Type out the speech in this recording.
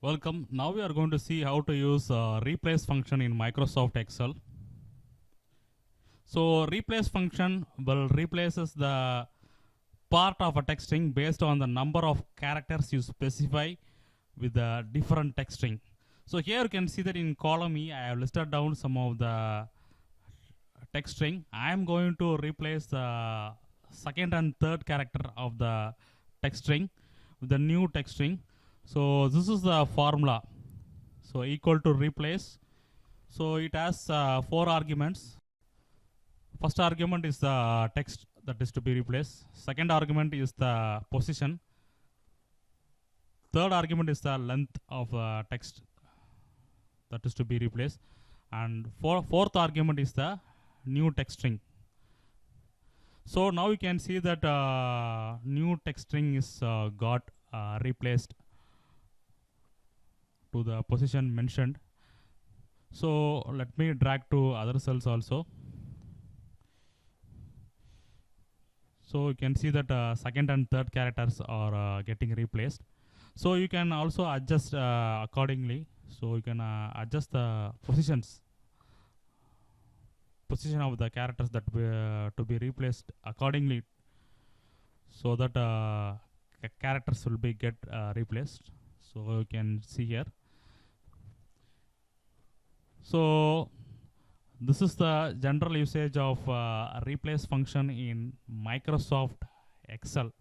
Welcome. Now we are going to see how to use replace function in Microsoft Excel. So replace function will replaces the part of a text string based on the number of characters you specify with the different text string. So here you can see that in column E, I have listed down some of the text string. I am going to replace the second and third character of the text string with the new text string. So this is the formula. So equal to replace. So it has 4 arguments. First argument is the text that is to be replaced. Second argument is the position. Third argument is the length of text that is to be replaced. And fourth argument is the new text string. So now you can see that new text string is got replaced to the position mentioned. So let me drag to other cells also. So you can see that second and third characters are getting replaced. So you can also adjust accordingly. So you can adjust the position of the characters that to be replaced accordingly, so that characters will be get replaced. So you can see here. So this is the general usage of replace function in Microsoft Excel.